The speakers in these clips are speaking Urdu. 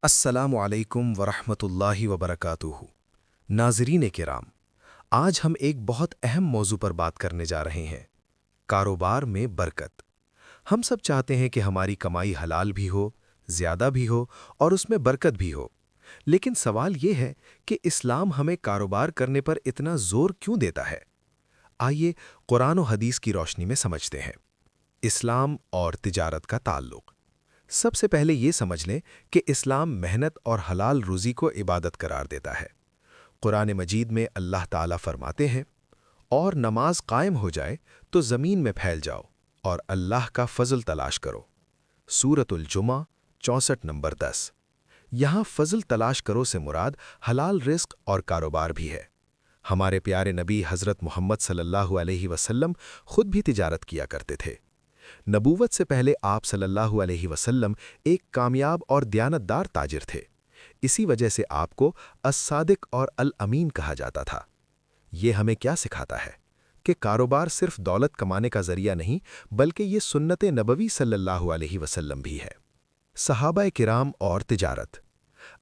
السلام علیکم ورحمۃ اللہ وبرکاتہ۔ ناظرین کرام، آج ہم ایک بہت اہم موضوع پر بات کرنے جا رہے ہیں: کاروبار میں برکت۔ ہم سب چاہتے ہیں کہ ہماری کمائی حلال بھی ہو، زیادہ بھی ہو اور اس میں برکت بھی ہو۔ لیکن سوال یہ ہے کہ اسلام ہمیں کاروبار کرنے پر اتنا زور کیوں دیتا ہے؟ آئیے قرآن و حدیث کی روشنی میں سمجھتے ہیں۔ اسلام اور تجارت کا تعلق۔ سب سے پہلے یہ سمجھ لیں کہ اسلام محنت اور حلال روزی کو عبادت قرار دیتا ہے۔ قرآن مجید میں اللہ تعالیٰ فرماتے ہیں، اور نماز قائم ہو جائے تو زمین میں پھیل جاؤ اور اللہ کا فضل تلاش کرو۔ سورۃ الجمعہ 64 نمبر 10۔ یہاں فضل تلاش کرو سے مراد حلال رزق اور کاروبار بھی ہے۔ ہمارے پیارے نبی حضرت محمد صلی اللہ علیہ وسلم خود بھی تجارت کیا کرتے تھے۔ نبوت سے پہلے آپ صلی اللہ علیہ وسلم ایک کامیاب اور دیانتدار تاجر تھے۔ اسی وجہ سے آپ کو الصادق اور الامین کہا جاتا تھا۔ یہ ہمیں کیا سکھاتا ہے؟ کہ کاروبار صرف دولت کمانے کا ذریعہ نہیں، بلکہ یہ سنت نبوی صلی اللہ علیہ وسلم بھی ہے۔ صحابہ کرام اور تجارت۔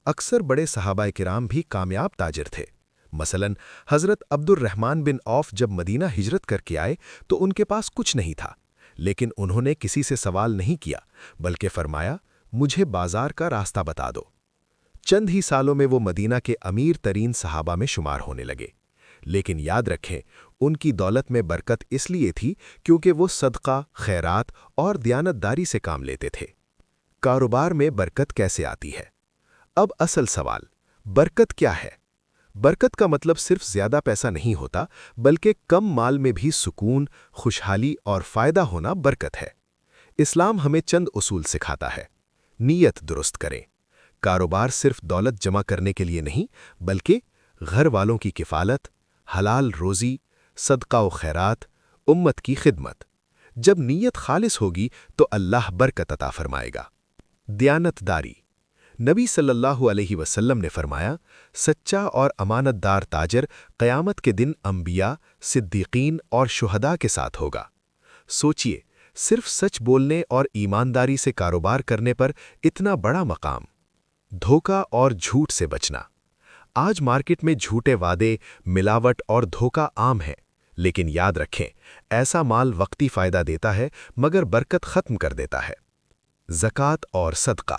اکثر بڑے صحابہ کرام بھی کامیاب تاجر تھے۔ مثلاً حضرت عبد الرحمن بن عوف جب مدینہ ہجرت کر کے آئے تو ان کے پاس کچھ نہیں تھا، لیکن انہوں نے کسی سے سوال نہیں کیا، بلکہ فرمایا، مجھے بازار کا راستہ بتا دو۔ چند ہی سالوں میں وہ مدینہ کے امیر ترین صحابہ میں شمار ہونے لگے۔ لیکن یاد رکھیں، ان کی دولت میں برکت اس لیے تھی کیونکہ وہ صدقہ، خیرات اور دیانتداری سے کام لیتے تھے۔ کاروبار میں برکت کیسے آتی ہے؟ اب اصل سوال، برکت کیا ہے؟ برکت کا مطلب صرف زیادہ پیسہ نہیں ہوتا، بلکہ کم مال میں بھی سکون، خوشحالی اور فائدہ ہونا برکت ہے۔ اسلام ہمیں چند اصول سکھاتا ہے۔ نیت درست کریں۔ کاروبار صرف دولت جمع کرنے کے لیے نہیں، بلکہ گھر والوں کی کفالت، حلال روزی، صدقہ و خیرات، امت کی خدمت۔ جب نیت خالص ہوگی تو اللہ برکت عطا فرمائے گا۔ دیانتداری۔ نبی صلی اللہ علیہ وسلم نے فرمایا، سچا اور امانت دار تاجر قیامت کے دن انبیاء، صدیقین اور شہداء کے ساتھ ہوگا۔ سوچئے، صرف سچ بولنے اور ایمانداری سے کاروبار کرنے پر اتنا بڑا مقام۔ دھوکہ اور جھوٹ سے بچنا۔ آج مارکیٹ میں جھوٹے وعدے، ملاوٹ اور دھوکہ عام ہے، لیکن یاد رکھیں، ایسا مال وقتی فائدہ دیتا ہے مگر برکت ختم کر دیتا ہے۔ زکوٰۃ اور صدقہ۔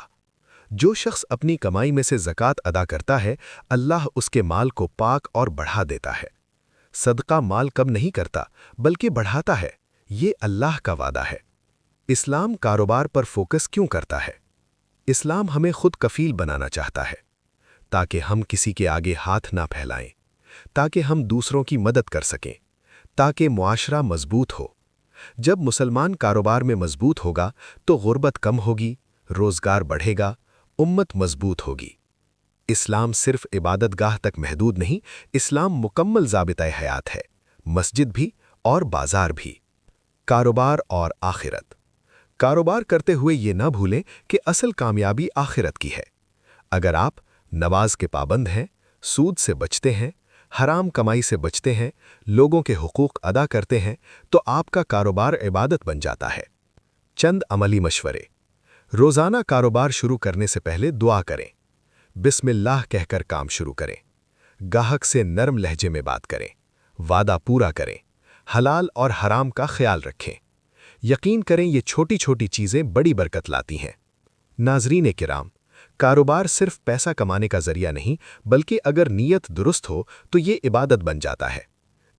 جو شخص اپنی کمائی میں سے زکوٰۃ ادا کرتا ہے، اللہ اس کے مال کو پاک اور بڑھا دیتا ہے۔ صدقہ مال کم نہیں کرتا، بلکہ بڑھاتا ہے، یہ اللہ کا وعدہ ہے۔ اسلام کاروبار پر فوکس کیوں کرتا ہے؟ اسلام ہمیں خود کفیل بنانا چاہتا ہے، تاکہ ہم کسی کے آگے ہاتھ نہ پھیلائیں، تاکہ ہم دوسروں کی مدد کر سکیں، تاکہ معاشرہ مضبوط ہو۔ جب مسلمان کاروبار میں مضبوط ہوگا تو غربت کم ہوگی، روزگار بڑھے گا، امت مضبوط ہوگی۔ اسلام صرف عبادت گاہ تک محدود نہیں، اسلام مکمل ضابطۂ حیات ہے، مسجد بھی اور بازار بھی۔ کاروبار اور آخرت۔ کاروبار کرتے ہوئے یہ نہ بھولیں کہ اصل کامیابی آخرت کی ہے۔ اگر آپ نماز کے پابند ہیں، سود سے بچتے ہیں، حرام کمائی سے بچتے ہیں، لوگوں کے حقوق ادا کرتے ہیں، تو آپ کا کاروبار عبادت بن جاتا ہے۔ چند عملی مشورے۔ روزانہ کاروبار شروع کرنے سے پہلے دعا کریں۔ بسم اللہ کہہ کر کام شروع کریں۔ گاہک سے نرم لہجے میں بات کریں۔ وعدہ پورا کریں۔ حلال اور حرام کا خیال رکھیں۔ یقین کریں یہ چھوٹی چھوٹی چیزیں بڑی برکت لاتی ہیں۔ ناظرین کرام، کاروبار صرف پیسہ کمانے کا ذریعہ نہیں، بلکہ اگر نیت درست ہو تو یہ عبادت بن جاتا ہے۔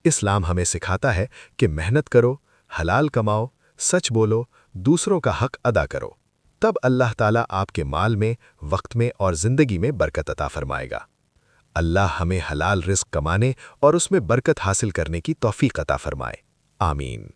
اسلام ہمیں سکھاتا ہے کہ محنت کرو، حلال کماؤ، سچ بولو، دوسروں کا حق ادا کرو، تب اللہ تعالیٰ آپ کے مال میں، وقت میں اور زندگی میں برکت عطا فرمائے گا۔ اللہ ہمیں حلال رزق کمانے اور اس میں برکت حاصل کرنے کی توفیق عطا فرمائے۔ آمین۔